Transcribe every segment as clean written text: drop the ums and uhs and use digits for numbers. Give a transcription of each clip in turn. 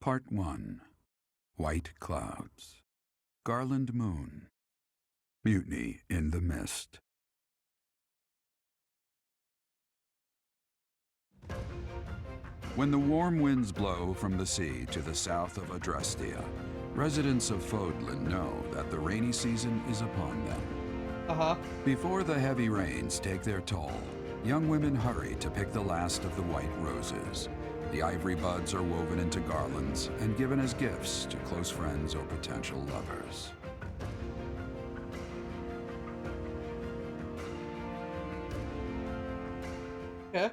Part 1. White Clouds. Garland Moon. Mutiny in the Mist. When the warm winds blow from the sea to the south of Adrestia, residents of Fodlan know that the rainy season is upon them. Before the heavy rains take their toll, young women hurry to pick the last of the white roses. The ivory buds are woven into garlands and given as gifts to close friends or potential lovers. Okay.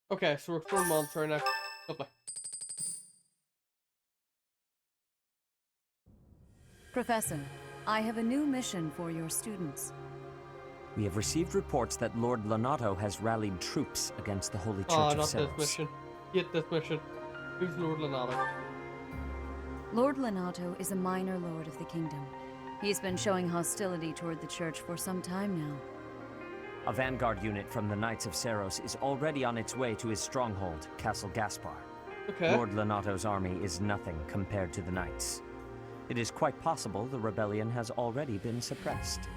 Okay, so we're from Monster now. Lovely. Professor, I have a new mission for your students. We have received reports that Lord Lonato has rallied troops against the Holy Church of not Ceros. this mission. Get this mission. Who's Lord Lonato? Lord Lonato is a minor lord of the kingdom. He's been showing hostility toward the church for some time now. A vanguard unit from the Knights of Ceros is already on its way to his stronghold, Castle Gaspar. Okay. Lord Lonato's army is nothing compared to the Knights. It is quite possible the rebellion has already been suppressed.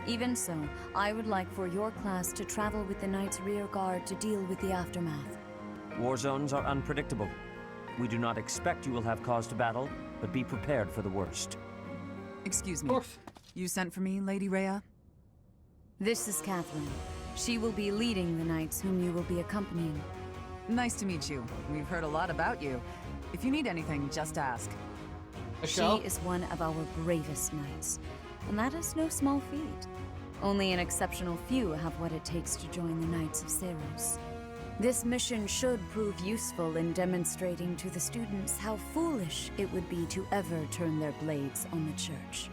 Even so, I would like for your class to travel with the Knights' rear guard to deal with the aftermath. War zones are unpredictable. We do not expect you will have cause to battle, but be prepared for the worst. Excuse me. You sent for me, Lady Rhea? This is Catherine. She will be leading the Knights whom you will be accompanying. Nice to meet you. We've heard a lot about you. If you need anything, just ask. She is one of our bravest knights, and that is no small feat. Only an exceptional few have what it takes to join the Knights of Ceros. This mission should prove useful in demonstrating to the students how foolish it would be to ever turn their blades on the church.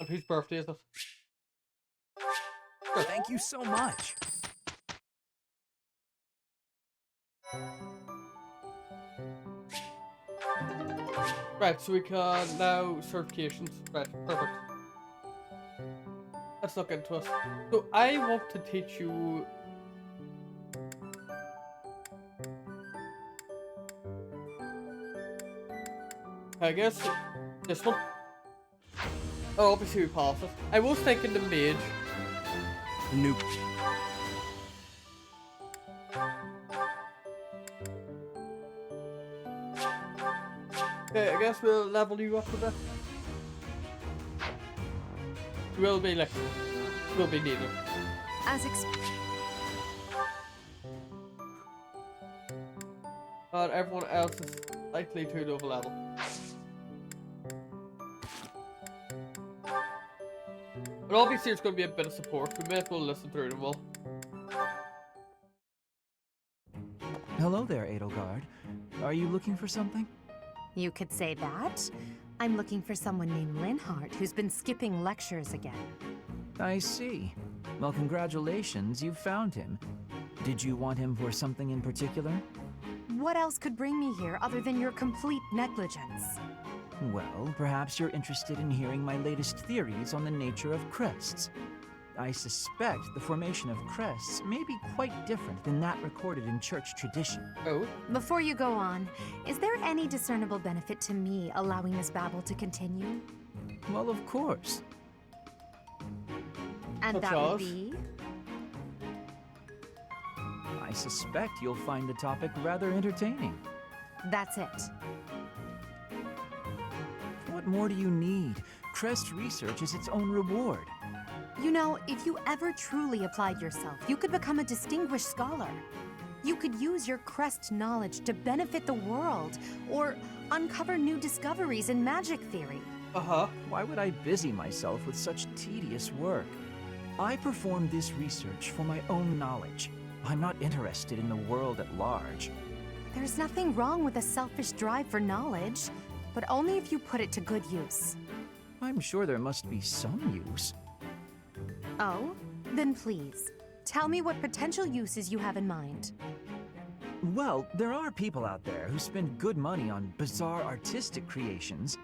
And whose birthday is it? Thank you so much. Right, so we can now certifications. Right, perfect. Let's look into it. So I want to teach you I guess this one. Oh, obviously we passed it. I was thinking the mage. Nope. Okay, I guess we'll level you up a bit. Will be needed. As But everyone else is likely to low level. But obviously there's going to be a bit of support. We may as well listen through them all. Hello there, Edelgard. Are you looking for something? You could say that. I'm looking for someone named Linhardt who's been skipping lectures again. I see. Well, congratulations, you found him. Did you want him for something in particular? What else could bring me here other than your complete negligence? Well, perhaps you're interested in hearing my latest theories on the nature of crests. I suspect the formation of crests may be quite different than that recorded in church tradition. Oh? Before you go on, is there any discernible benefit to me allowing this babble to continue? Well, of course. And that would be? I suspect you'll find the topic rather entertaining. That's it. What more do you need? Crest research is its own reward. You know, if you ever truly applied yourself, you could become a distinguished scholar. You could use your crest knowledge to benefit the world, or uncover new discoveries in magic theory. Why would I busy myself with such tedious work? I perform this research for my own knowledge. I'm not interested in the world at large. There's nothing wrong with a selfish drive for knowledge, but only if you put it to good use. I'm sure there must be some use. Oh? Then please, tell me what potential uses you have in mind. Well, there are people out there who spend good money on bizarre artistic creations,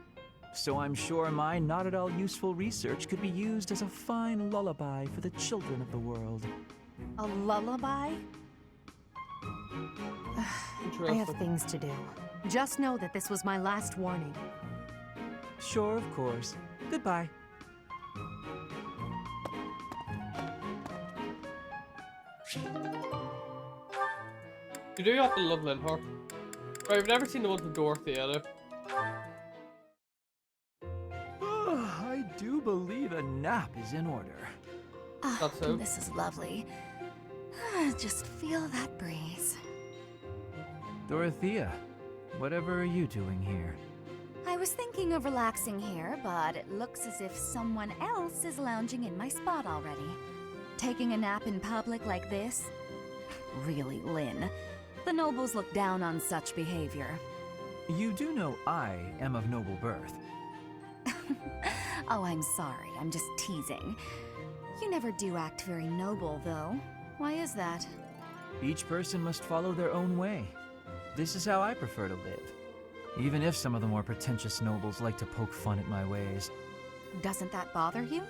so I'm sure my not at all useful research could be used as a fine lullaby for the children of the world. A lullaby? I have things to do. Just know that this was my last warning. Sure, of course. Goodbye. You do have to love Linhart. Right, I've never seen the one with Dorothy either. I do believe a nap is in order. That's so. This is lovely. Just feel that breeze. Dorothea, whatever are you doing here? I was thinking of relaxing here, but it looks as if someone else is lounging in my spot already. Taking a nap in public like this? Really, Lynn. The nobles look down on such behavior. You do know I am of noble birth. Oh, I'm sorry. I'm just teasing. You never do act very noble, though. Why is that? Each person must follow their own way. This is how I prefer to live. Even if some of the more pretentious nobles like to poke fun at my ways. Doesn't that bother you?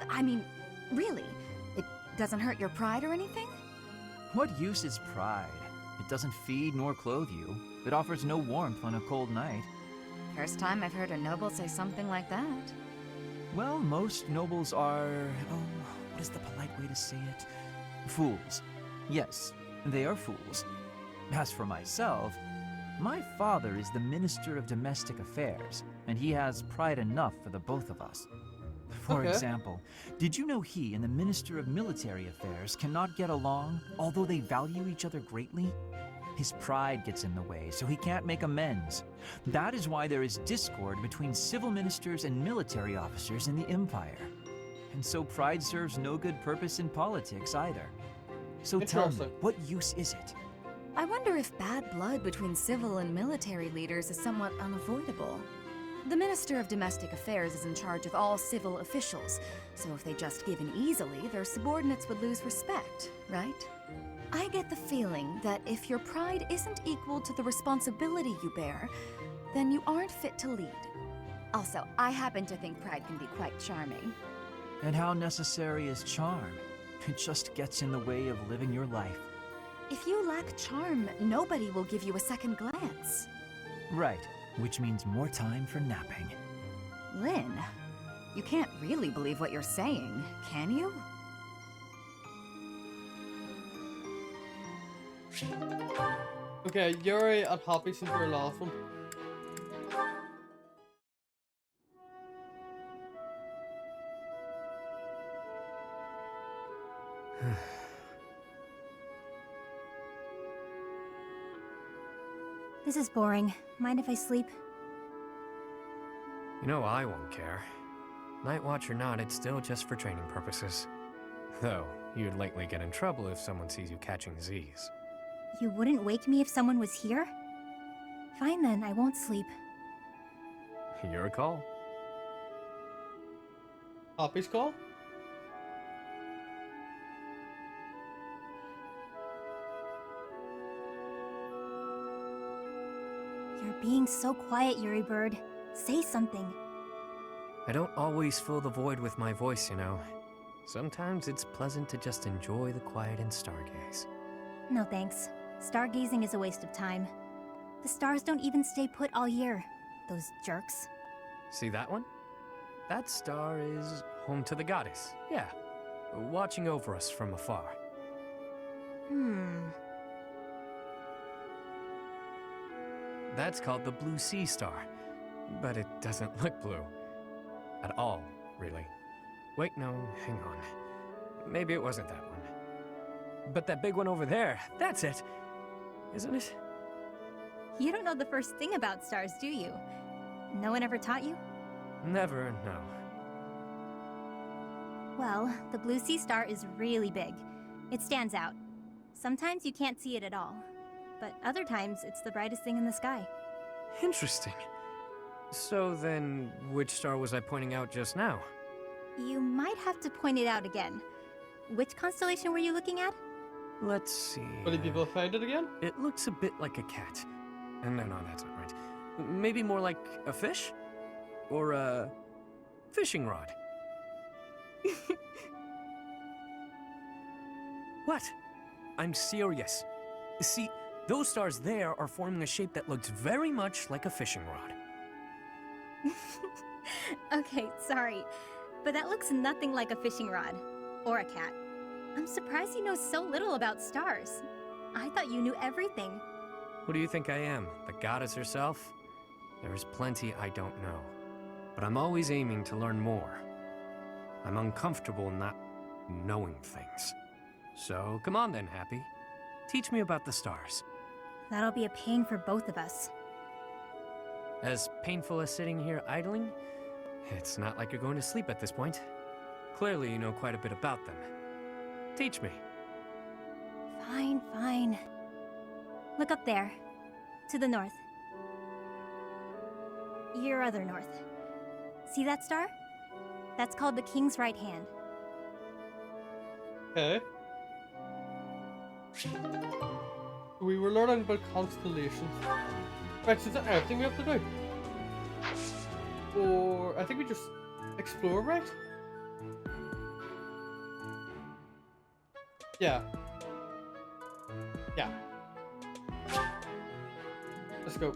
I mean, really? It doesn't hurt your pride or anything? What use is pride? It doesn't feed nor clothe you. It offers no warmth on a cold night. First time I've heard a noble say something like that. Well, most nobles are... oh, what is the polite way to say it? Fools. Yes, they are fools. As for myself, my father is the Minister of Domestic Affairs, and he has pride enough for the both of us. For example, did you know he and the Minister of Military Affairs cannot get along, although they value each other greatly? His pride gets in the way, so he can't make amends. That is why there is discord between civil ministers and military officers in the Empire. And so pride serves no good purpose in politics either. So tell me, what use is it? I wonder if bad blood between civil and military leaders is somewhat unavoidable. The Minister of Domestic Affairs is in charge of all civil officials, so if they just give in easily, their subordinates would lose respect, right? I get the feeling that if your pride isn't equal to the responsibility you bear, then you aren't fit to lead. Also, I happen to think pride can be quite charming. And how necessary is charm? It just gets in the way of living your life. If you lack charm, nobody will give you a second glance. Right, which means more time for napping. Lynn, you can't really believe what you're saying, can you? Okay, Yuri and Happy since your last one. This is boring. Mind if I sleep? You know I won't care. Night watch or not, it's still just for training purposes. Though, you'd likely get in trouble if someone sees you catching Z's. You wouldn't wake me if someone was here? Fine then, I won't sleep. Your call. Happy's call? You're being so quiet, Yuri Bird. Say something. I don't always fill the void with my voice, you know. Sometimes it's pleasant to just enjoy the quiet and stargaze. No thanks. Stargazing is a waste of time. The stars don't even stay put all year. Those jerks. See that one? That star is home to the goddess, yeah. Watching over us from afar. That's called the Blue Sea Star. But it doesn't look blue. At all, really. Wait, no, hang on. Maybe it wasn't that one. But that big one over there, that's it! Isn't it? You don't know the first thing about stars, do you? No one ever taught you? Never, no. Well, the Blue Sea Star is really big. It stands out. Sometimes you can't see it at all. but other times it's the brightest thing in the sky. Interesting. So then, which star was I pointing out just now? You might have to point it out again. Which constellation were you looking at? Let's see. Will you be able to find it again? It looks a bit like a cat. No, that's not right. Maybe more like a fish? Or a fishing rod. What? I'm serious. See, those stars there are forming a shape that looks very much like a fishing rod. Okay, sorry. But that looks nothing like a fishing rod. Or a cat. I'm surprised you know so little about stars. I thought you knew everything. What do you think I am? The goddess herself? There's plenty I don't know. But I'm always aiming to learn more. I'm uncomfortable not knowing things. So come on then, Happy. Teach me about the stars. That'll be a pain for both of us. As painful as sitting here idling, it's not like you're going to sleep at this point. Clearly you know quite a bit about them. Teach me. Fine, fine. Look up there. To the north. Your other north. See that star? That's called the King's right hand. Okay. We were learning about constellations. Right, so is that everything we have to do? Or I think we just explore, right? Yeah. Yeah. Let's go.